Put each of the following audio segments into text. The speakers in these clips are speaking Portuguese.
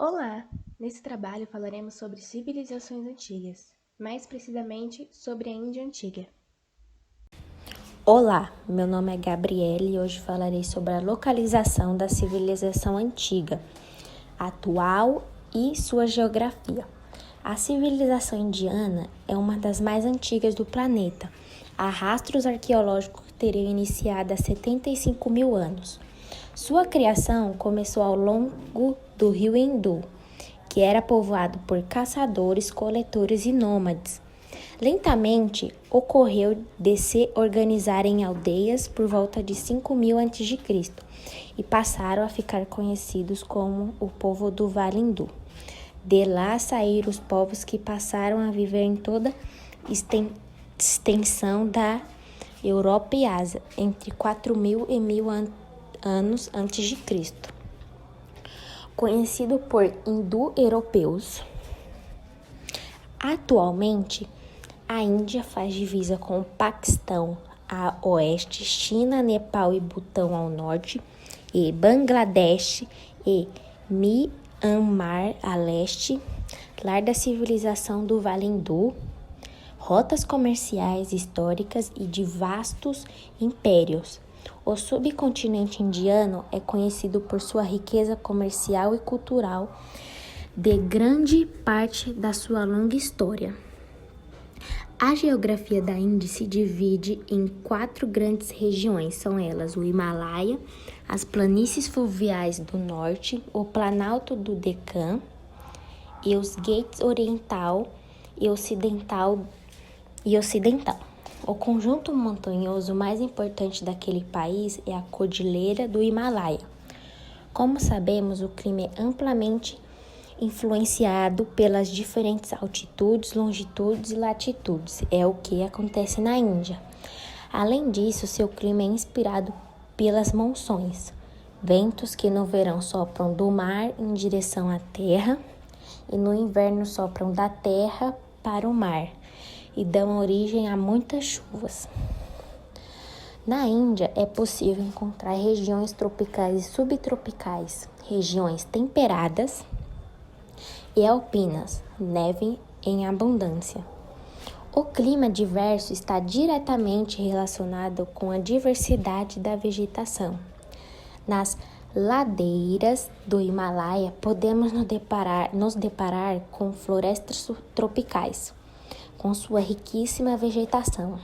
Olá! Nesse trabalho falaremos sobre civilizações antigas, mais precisamente sobre a Índia Antiga. Olá, meu nome é Gabriele e hoje falarei sobre a localização da civilização antiga, atual e sua geografia. A civilização indiana é uma das mais antigas do planeta. Há rastros arqueológicos que teriam iniciado há 75 mil anos. Sua criação começou ao longo do rio Hindu, que era povoado por caçadores, coletores e nômades. Lentamente, ocorreu de se organizar em aldeias por volta de 5000 a.C. e passaram a ficar conhecidos como o povo do Vale Hindu. De lá saíram os povos que passaram a viver em toda extensão da Europa e Ásia, entre 4000 e 1000 anos antes de Cristo. Conhecido por indo-europeus. Atualmente, a Índia faz divisa com o Paquistão a oeste, China, Nepal e Butão ao norte, e Bangladesh e Myanmar a leste, lar da civilização do Vale Hindu, rotas comerciais históricas e de vastos impérios. O subcontinente indiano é conhecido por sua riqueza comercial e cultural de grande parte da sua longa história. A geografia da Índia se divide em 4 grandes regiões, são elas o Himalaia, as planícies fluviais do norte, o Planalto do Deccan e os Ghats oriental e ocidental. O conjunto montanhoso mais importante daquele país é a Cordilheira do Himalaia. Como sabemos, o clima é amplamente influenciado pelas diferentes altitudes, longitudes e latitudes. É o que acontece na Índia. Além disso, seu clima é inspirado pelas monções, ventos que no verão sopram do mar em direção à terra e no inverno sopram da terra para o mar e dão origem a muitas chuvas. Na Índia é possível encontrar regiões tropicais e subtropicais, regiões temperadas e alpinas, neve em abundância. O clima diverso está diretamente relacionado com a diversidade da vegetação. Nas ladeiras do Himalaia, podemos nos deparar com florestas tropicais, com sua riquíssima vegetação.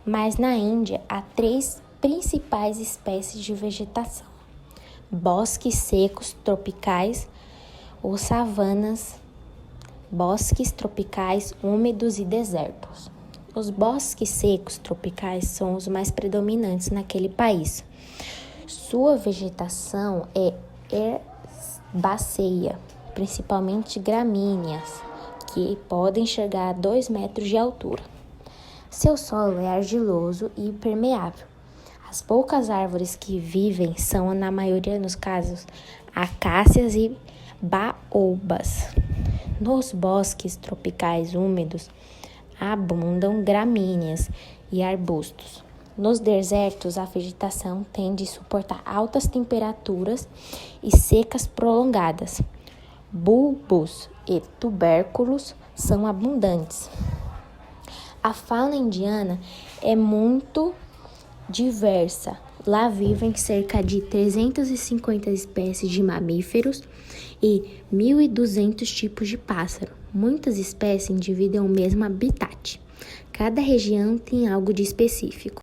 Mas na Índia há 3 principais espécies de vegetação: bosques secos tropicais ou savanas, bosques tropicais úmidos e desertos. Os bosques secos tropicais são os mais predominantes naquele país. Sua vegetação é herbácea, principalmente gramíneas, que podem chegar a 2 metros de altura. Seu solo é argiloso e impermeável. As poucas árvores que vivem são, na maioria dos casos, acácias e baobas. Nos bosques tropicais úmidos abundam gramíneas e arbustos. Nos desertos, a vegetação tende a suportar altas temperaturas e secas prolongadas. Bulbos e tubérculos são abundantes. A fauna indiana é muito diversa. Lá vivem cerca de 350 espécies de mamíferos e 1.200 tipos de pássaro. Muitas espécies dividem o mesmo habitat. Cada região tem algo de específico.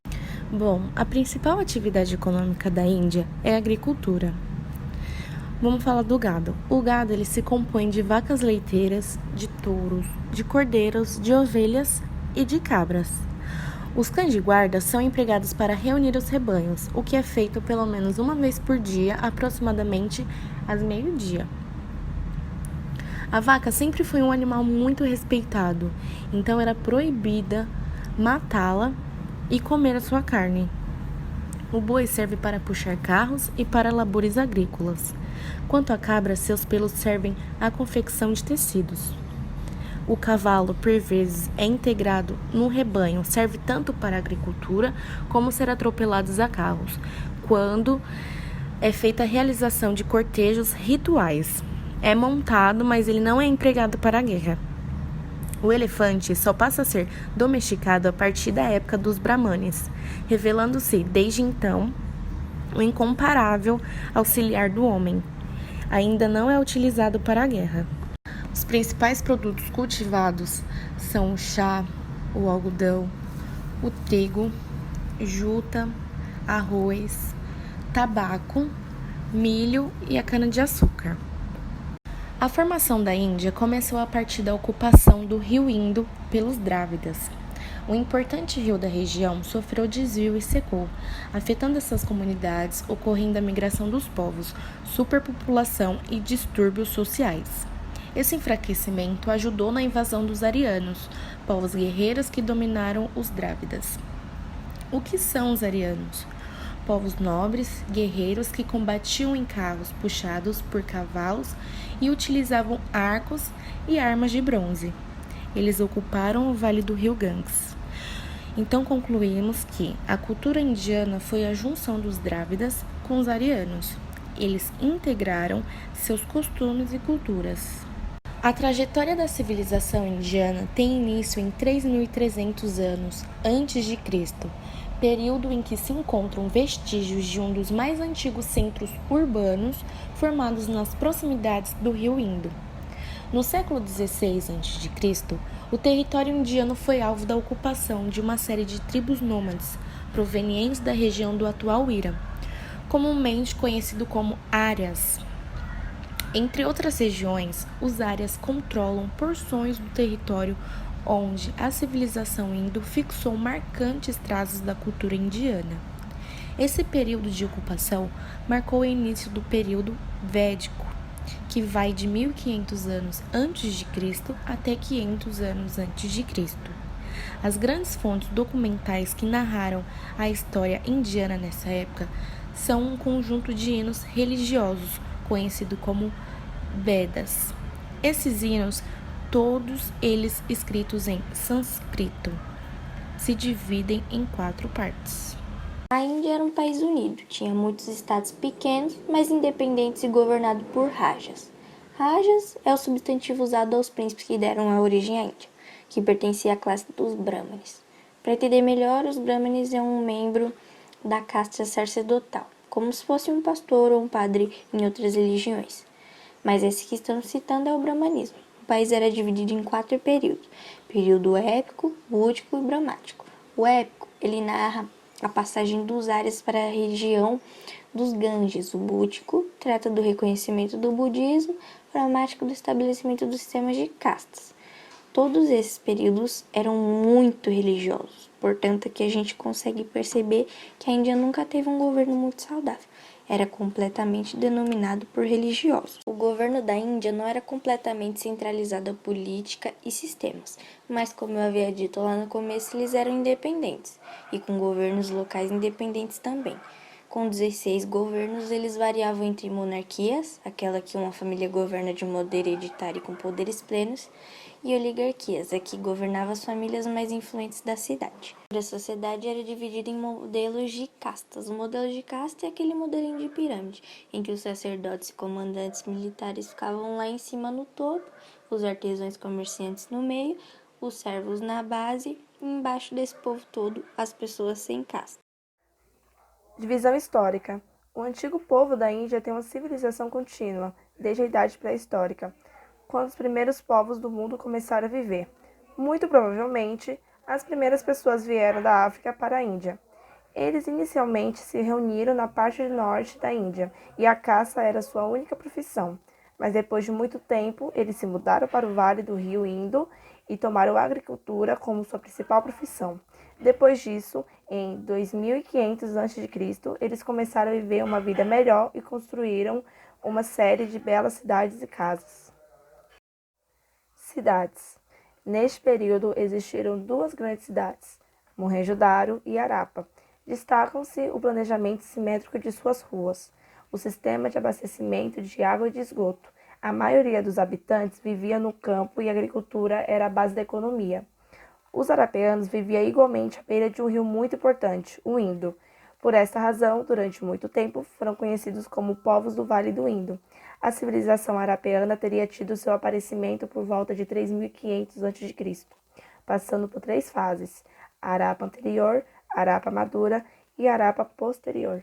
Bom, a principal atividade econômica da Índia é a agricultura. Vamos falar do gado. O gado ele se compõe de vacas leiteiras, de touros, de cordeiros, de ovelhas e de cabras. Os cães de guarda são empregados para reunir os rebanhos, o que é feito pelo menos uma vez por dia, aproximadamente às meio-dia. A vaca sempre foi um animal muito respeitado, então era proibida matá-la e comer a sua carne. O boi serve para puxar carros e para labores agrícolas. Quanto à cabra, seus pelos servem à confecção de tecidos. O cavalo, por vezes, é integrado num rebanho, serve tanto para a agricultura como ser atropelados a carros, quando é feita a realização de cortejos rituais. é montado, mas ele não é empregado para a guerra. O elefante só passa a ser domesticado a partir da época dos brahmanes, revelando-se, desde então, o incomparável auxiliar do homem. Ainda não é utilizado para a guerra. Os principais produtos cultivados são o chá, o algodão, o trigo, juta, arroz, tabaco, milho e a cana-de-açúcar. A formação da Índia começou a partir da ocupação do rio Indo pelos Drávidas. Um importante rio da região sofreu desvio e secou, afetando essas comunidades, ocorrendo a migração dos povos, superpopulação e distúrbios sociais. Esse enfraquecimento ajudou na invasão dos arianos, povos guerreiros que dominaram os Drávidas. O que são os arianos? Povos nobres, guerreiros que combatiam em carros puxados por cavalos e utilizavam arcos e armas de bronze. Eles ocuparam o vale do rio Ganges. Então concluímos que a cultura indiana foi a junção dos Drávidas com os arianos. Eles integraram seus costumes e culturas. A trajetória da civilização indiana tem início em 3.300 anos antes de Cristo, período em que se encontram vestígios de um dos mais antigos centros urbanos formados nas proximidades do rio Indo. No século XVI a.C., o território indiano foi alvo da ocupação de uma série de tribos nômades provenientes da região do atual Irã, comumente conhecido como Árias. Entre outras regiões, os Árias controlam porções do território onde a civilização indo fixou marcantes traços da cultura indiana. Esse período de ocupação marcou o início do período Védico, que vai de 1500 anos antes de Cristo até 500 anos antes de Cristo. As grandes fontes documentais que narraram a história indiana nessa época são um conjunto de hinos religiosos, conhecido como Vedas. Esses hinos, todos eles escritos em sânscrito, se dividem em 4 partes. A Índia era um país unido, tinha muitos estados pequenos, mas independentes e governado por rajas. Rajas é o substantivo usado aos príncipes que deram a origem à Índia, que pertencia à classe dos brahmanes. Para entender melhor, os brahmanes é um membro da casta sacerdotal, como se fosse um pastor ou um padre em outras religiões. Mas esse que estamos citando é o brahmanismo. O país era dividido em 4 períodos: período épico, búdico e brahmático. O épico, ele narra a passagem dos Árias para a região dos Ganges. O búdico trata do reconhecimento do budismo, o brahmático do estabelecimento dos sistemas de castas. Todos esses períodos eram muito religiosos, portanto que a gente consegue perceber que a Índia nunca teve um governo muito saudável. Era completamente denominado por religiosos. O governo da Índia não era completamente centralizado a política e sistemas, mas como eu havia dito lá no começo, eles eram independentes, e com governos locais independentes também. Com 16 governos, eles variavam entre monarquias, aquela que uma família governa de modo hereditário e com poderes plenos, e oligarquias, a que governava as famílias mais influentes da cidade. A sociedade era dividida em modelos de castas. O modelo de casta é aquele modelinho de pirâmide, em que os sacerdotes e comandantes militares ficavam lá em cima no topo, os artesãos comerciantes no meio, os servos na base, e embaixo desse povo todo, as pessoas sem casta. Divisão histórica. O antigo povo da Índia tem uma civilização contínua, desde a idade pré-histórica, quando os primeiros povos do mundo começaram a viver. Muito provavelmente, as primeiras pessoas vieram da África para a Índia. Eles inicialmente se reuniram na parte norte da Índia e a caça era sua única profissão. Mas depois de muito tempo, eles se mudaram para o vale do rio Indo e tomaram a agricultura como sua principal profissão. Depois disso, em 2500 a.C., eles começaram a viver uma vida melhor e construíram uma série de belas cidades e casas. Cidades. Neste período existiram 2 grandes cidades, Mohenjo-Daro e Harappa. Destacam-se o planejamento simétrico de suas ruas, o sistema de abastecimento de água e de esgoto. A maioria dos habitantes vivia no campo e a agricultura era a base da economia. Os harapeanos viviam igualmente à beira de um rio muito importante, o Indo. Por esta razão, durante muito tempo, foram conhecidos como povos do Vale do Indo. A civilização arapeana teria tido seu aparecimento por volta de 3.500 a.C., passando por 3 fases: Harappa anterior, Harappa madura e Harappa posterior.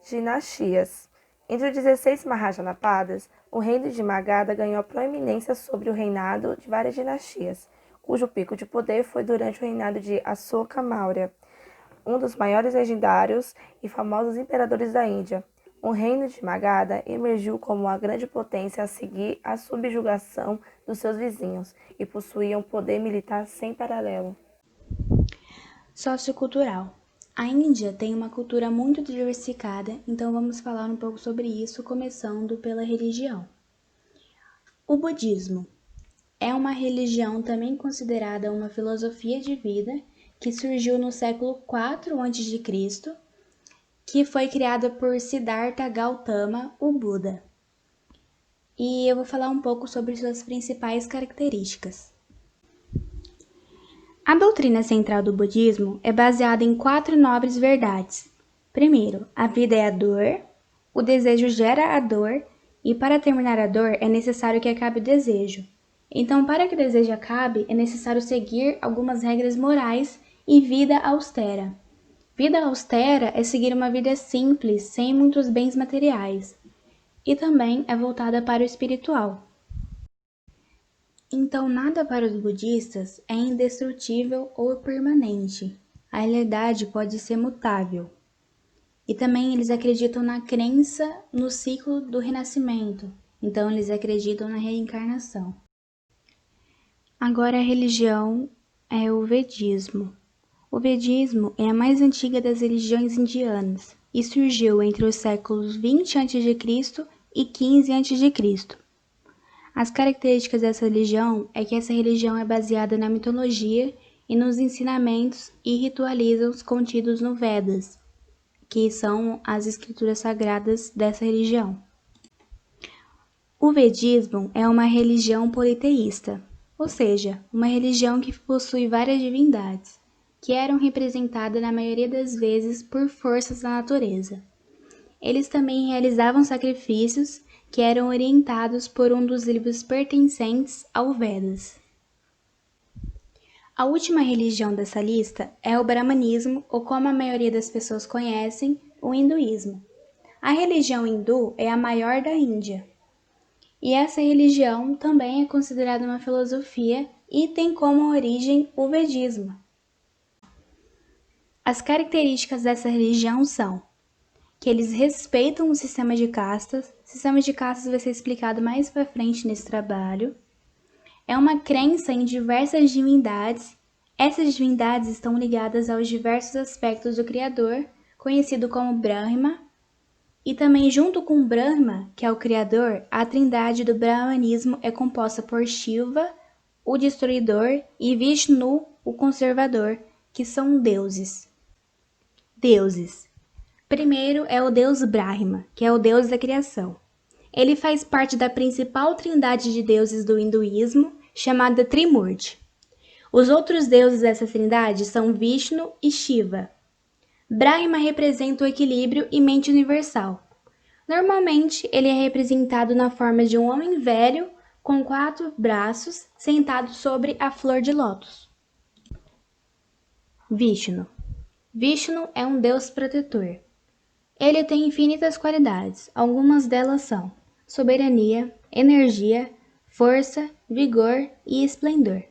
Dinastias. Entre os 16 Mahajanapadas, o reino de Magadha ganhou proeminência sobre o reinado de várias dinastias, cujo pico de poder foi durante o reinado de Ashoka Maurya, um dos maiores legendários e famosos imperadores da Índia. O reino de Magadha emergiu como uma grande potência a seguir a subjugação dos seus vizinhos e possuía um poder militar sem paralelo. Sociocultural. A Índia tem uma cultura muito diversificada, então vamos falar um pouco sobre isso, começando pela religião. O budismo é uma religião também considerada uma filosofia de vida que surgiu no século IV a.C., que foi criada por Siddhartha Gautama, o Buda. E eu vou falar um pouco sobre suas principais características. A doutrina central do budismo é baseada em 4 nobres verdades. Primeiro, a vida é a dor, o desejo gera a dor, e para terminar a dor é necessário que acabe o desejo. Então, para que o desejo acabe, é necessário seguir algumas regras morais e vida austera. Vida austera é seguir uma vida simples, sem muitos bens materiais, e também é voltada para o espiritual. Então, nada para os budistas é indestrutível ou permanente. A realidade pode ser mutável. E também eles acreditam na crença no ciclo do renascimento. Então, eles acreditam na reencarnação. Agora, a religião é o Vedismo. O Vedismo é a mais antiga das religiões indianas e surgiu entre os séculos 20 a.C. e 15 a.C. As características dessa religião é que essa religião é baseada na mitologia e nos ensinamentos e ritualismos contidos no Vedas, que são as escrituras sagradas dessa religião. O Vedismo é uma religião politeísta, ou seja, uma religião que possui várias divindades, que eram representadas na maioria das vezes por forças da natureza. Eles também realizavam sacrifícios que eram orientados por um dos livros pertencentes ao Vedas. A última religião dessa lista é o Brahmanismo, ou como a maioria das pessoas conhecem, o hinduísmo. A religião hindu é a maior da Índia. E essa religião também é considerada uma filosofia e tem como origem o Vedismo. As características dessa religião são que eles respeitam o sistema de castas. O sistema de castas vai ser explicado mais para frente nesse trabalho. É uma crença em diversas divindades. Essas divindades estão ligadas aos diversos aspectos do Criador, conhecido como Brahma. E também junto com Brahma, que é o Criador, a trindade do Brahmanismo é composta por Shiva, o Destruidor, e Vishnu, o Conservador, que são deuses. Primeiro é o deus Brahma, que é o deus da criação. Ele faz parte da principal trindade de deuses do hinduísmo, chamada Trimurti. Os outros deuses dessa trindade são Vishnu e Shiva. Brahma representa o equilíbrio e mente universal. Normalmente, ele é representado na forma de um homem velho com 4 braços sentado sobre a flor de lótus. Vishnu é um deus protetor. Ele tem infinitas qualidades, algumas delas são soberania, energia, força, vigor e esplendor.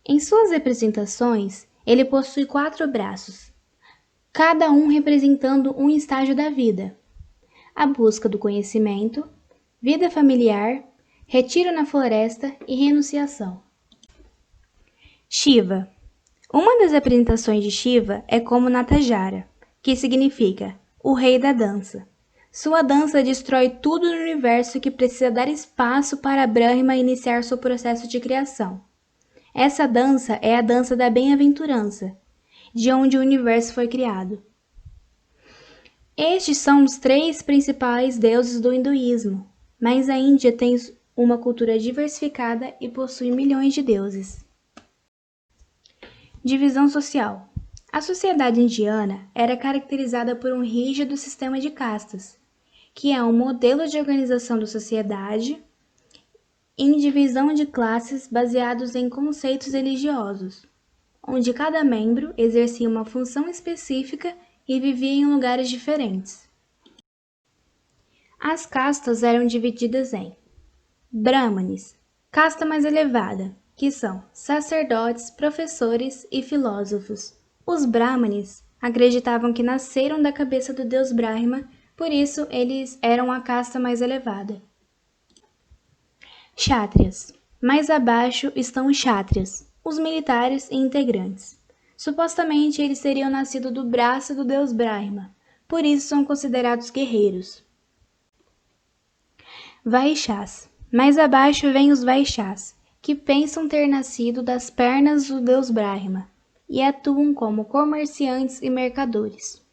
Em suas representações, ele possui 4 braços, cada um representando um estágio da vida: a busca do conhecimento, vida familiar, retiro na floresta e renunciação. Shiva. Uma das representações de Shiva é como Natajara, que significa o rei da dança. Sua dança destrói tudo no universo que precisa dar espaço para Brahma iniciar seu processo de criação. Essa dança é a dança da bem-aventurança, de onde o universo foi criado. Estes são os 3 principais deuses do hinduísmo, mas a Índia tem uma cultura diversificada e possui milhões de deuses. Divisão social. A sociedade indiana era caracterizada por um rígido sistema de castas, que é um modelo de organização da sociedade em divisão de classes baseados em conceitos religiosos, onde cada membro exercia uma função específica e vivia em lugares diferentes. As castas eram divididas em Brahmanes, casta mais elevada, que são sacerdotes, professores e filósofos. Os Brahmanes acreditavam que nasceram da cabeça do deus Brahma, por isso eles eram a casta mais elevada. Kshatriyas. Mais abaixo estão os Kshatriyas, os militares e integrantes. Supostamente eles teriam nascido do braço do deus Brahma, por isso são considerados guerreiros. Vaixás. Mais abaixo vêm os Vaixás, que pensam ter nascido das pernas do deus Brahma e atuam como comerciantes e mercadores.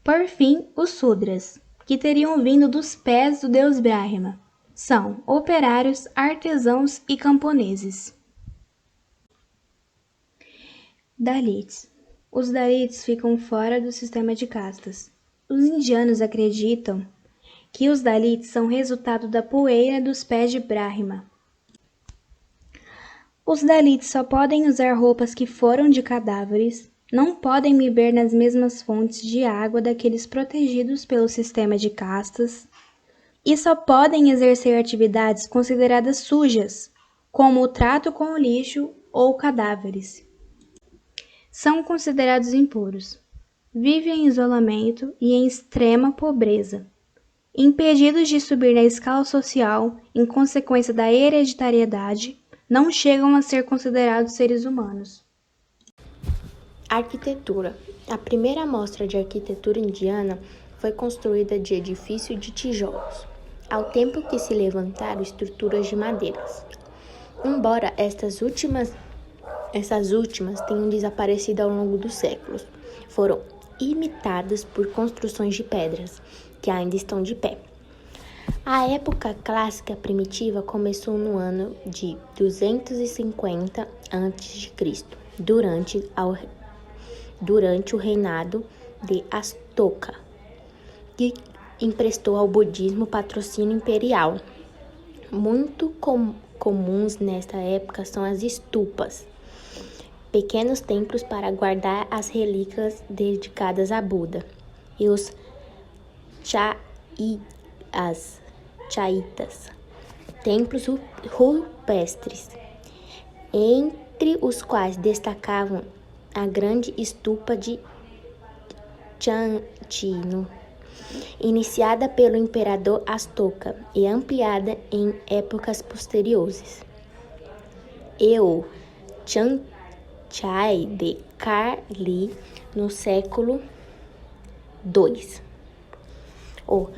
Por fim, os Sudras, que teriam vindo dos pés do deus Brahma. São operários, artesãos e camponeses. Dalits. Os Dalits ficam fora do sistema de castas. Os indianos acreditam que os Dalits são resultado da poeira dos pés de Brahma. Os Dalits só podem usar roupas que foram de cadáveres, não podem beber nas mesmas fontes de água daqueles protegidos pelo sistema de castas, e só podem exercer atividades consideradas sujas, como o trato com o lixo ou cadáveres. São considerados impuros. Vivem em isolamento e em extrema pobreza. Impedidos de subir na escala social em consequência da hereditariedade, não chegam a ser considerados seres humanos. Arquitetura. A primeira amostra de arquitetura indiana foi construída de edifício de tijolos, ao tempo que se levantaram estruturas de madeiras. Embora essas últimas tenham desaparecido ao longo dos séculos, foram imitadas por construções de pedras, que ainda estão de pé. A época clássica primitiva começou no ano de 250 a.C., durante o reinado de Astoka, que emprestou ao budismo patrocínio imperial. Muito comuns nesta época são as stupas, pequenos templos para guardar as relíquias dedicadas a Buda, e os chaitas, templos rupestres, entre os quais destacavam a grande stupa de Chantino, iniciada pelo imperador Astoka e ampliada em épocas posteriores, e o Chanchai de Karli no século II. O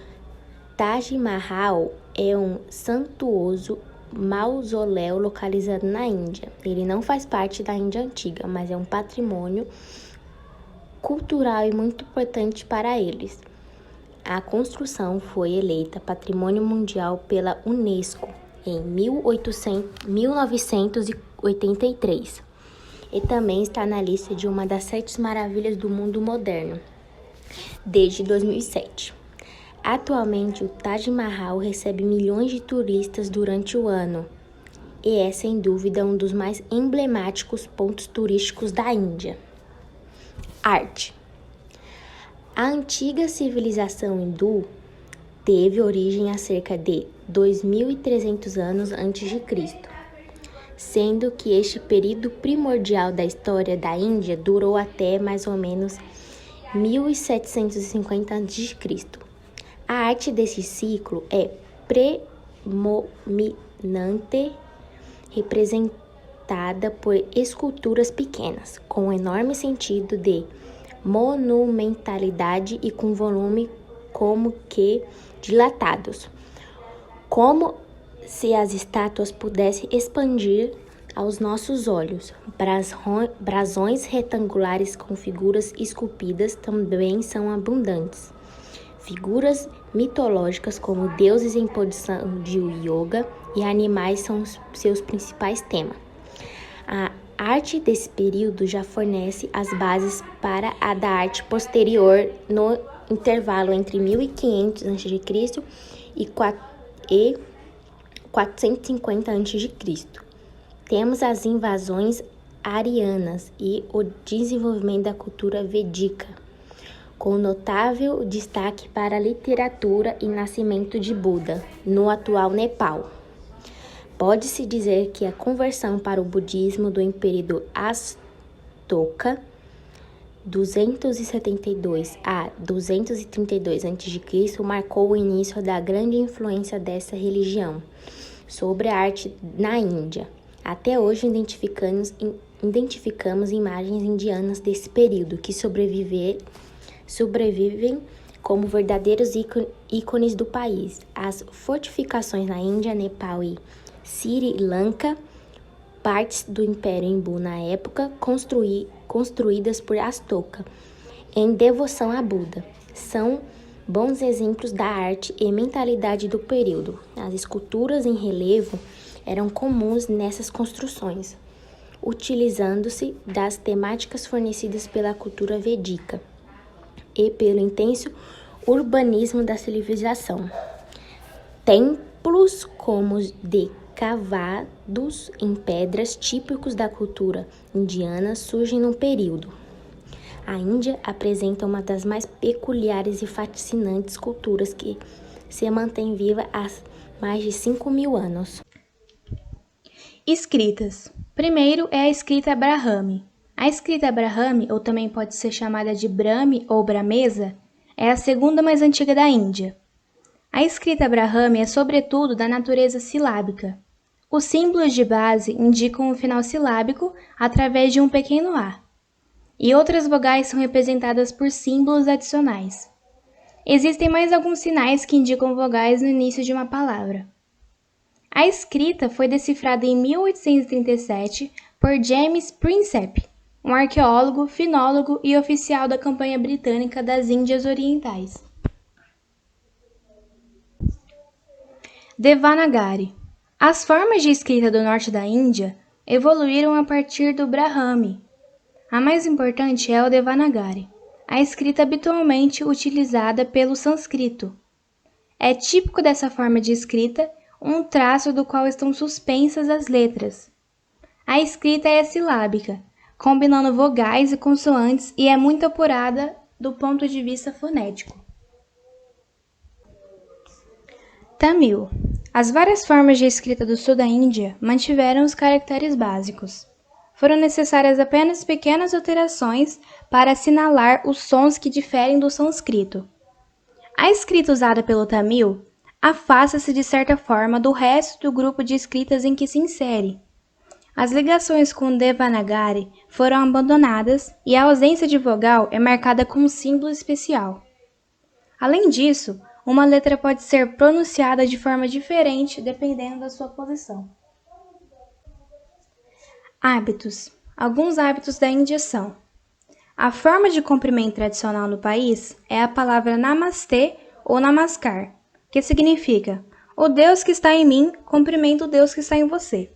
Taj Mahal é um suntuoso mausoléu localizado na Índia. Ele não faz parte da Índia antiga, mas é um patrimônio cultural e muito importante para eles. A construção foi eleita Patrimônio Mundial pela Unesco em 1983 e também está na lista de uma das 7 maravilhas do mundo moderno desde 2007. Atualmente, o Taj Mahal recebe milhões de turistas durante o ano e é, sem dúvida, um dos mais emblemáticos pontos turísticos da Índia. Arte. A antiga civilização hindu teve origem há cerca de 2.300 anos antes de Cristo, sendo que este período primordial da história da Índia durou até mais ou menos 1750 a.C. A arte desse ciclo é predominante, representada por esculturas pequenas, com enorme sentido de monumentalidade e com volume como que dilatados, como se as estátuas pudessem expandir aos nossos olhos. Brasões retangulares com figuras esculpidas também são abundantes. Figuras mitológicas como deuses em posição de yoga e animais são seus principais temas. A arte desse período já fornece as bases para a da arte posterior no intervalo entre 1500 a.C. e 450 a.C. Temos as invasões arianas e o desenvolvimento da cultura védica, com notável destaque para a literatura e nascimento de Buda, no atual Nepal. Pode-se dizer que a conversão para o budismo do Imperador Ashoka, 272 a 232 a.C., marcou o início da grande influência dessa religião sobre a arte na Índia. Até hoje identificamos imagens indianas desse período que sobrevivem como verdadeiros ícones do país. As fortificações na Índia, Nepal e Sri Lanka, partes do Império Hindu na época, construídas por Ashoka, em devoção a Buda, são bons exemplos da arte e mentalidade do período. As esculturas em relevo eram comuns nessas construções, utilizando-se das temáticas fornecidas pela cultura védica e pelo intenso urbanismo da civilização. Templos como os de cavados em pedras típicos da cultura indiana surgem no período. A Índia apresenta uma das mais peculiares e fascinantes culturas que se mantém viva há mais de 5.000 anos. Escritas. Primeiro é a escrita Brahmi. A escrita Brahmi, ou também pode ser chamada de Brahmi ou Bramesa, é a segunda mais antiga da Índia. A escrita Brahmi é sobretudo da natureza silábica. Os símbolos de base indicam o final silábico através de um pequeno A, e outras vogais são representadas por símbolos adicionais. Existem mais alguns sinais que indicam vogais no início de uma palavra. A escrita foi decifrada em 1837 por James Prinsep, um arqueólogo, filólogo e oficial da campanha britânica das Índias Orientais. Devanagari. As formas de escrita do norte da Índia evoluíram a partir do Brahmi. A mais importante é o Devanagari, a escrita habitualmente utilizada pelo sânscrito. É típico dessa forma de escrita um traço do qual estão suspensas as letras. A escrita é silábica, combinando vogais e consoantes, e é muito apurada do ponto de vista fonético. Tamil. As várias formas de escrita do sul da Índia mantiveram os caracteres básicos. Foram necessárias apenas pequenas alterações para assinalar os sons que diferem do sânscrito. A escrita usada pelo Tamil afasta-se de certa forma do resto do grupo de escritas em que se insere. As ligações com o Devanagari foram abandonadas e a ausência de vogal é marcada com um símbolo especial. Além disso, uma letra pode ser pronunciada de forma diferente dependendo da sua posição. Hábitos. Alguns hábitos da Índia são: a forma de cumprimento tradicional no país é a palavra Namastê ou Namaskar, que significa: o Deus que está em mim cumprimenta o Deus que está em você.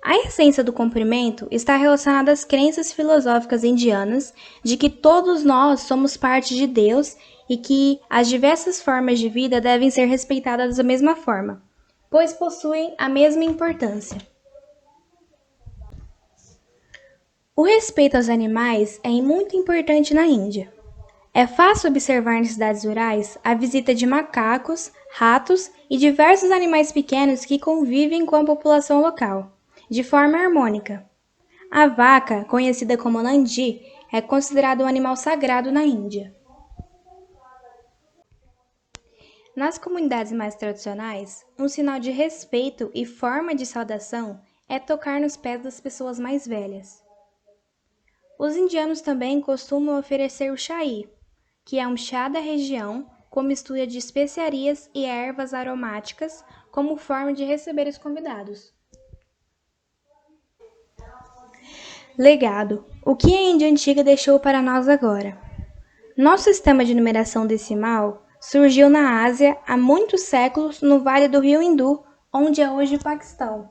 A essência do cumprimento está relacionada às crenças filosóficas indianas de que todos nós somos parte de Deus e que as diversas formas de vida devem ser respeitadas da mesma forma, pois possuem a mesma importância. O respeito aos animais é muito importante na Índia. É fácil observar nas cidades rurais a visita de macacos, ratos e diversos animais pequenos que convivem com a população local, de forma harmônica. A vaca, conhecida como Nandi, é considerada um animal sagrado na Índia. Nas comunidades mais tradicionais, um sinal de respeito e forma de saudação é tocar nos pés das pessoas mais velhas. Os indianos também costumam oferecer o chai, que é um chá da região com mistura de especiarias e ervas aromáticas como forma de receber os convidados. Legado. O que a Índia Antiga deixou para nós agora? Nosso sistema de numeração decimal surgiu na Ásia há muitos séculos no vale do rio Hindu, onde é hoje o Paquistão.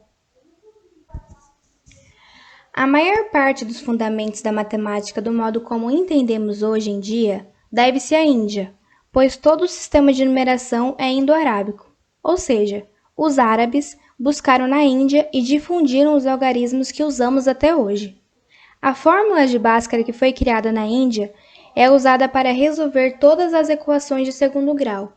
A maior parte dos fundamentos da matemática do modo como entendemos hoje em dia deve-se à Índia, pois todo o sistema de numeração é indo-arábico, ou seja, os árabes buscaram na Índia e difundiram os algarismos que usamos até hoje. A fórmula de Bhaskara que foi criada na Índia é usada para resolver todas as equações de segundo grau,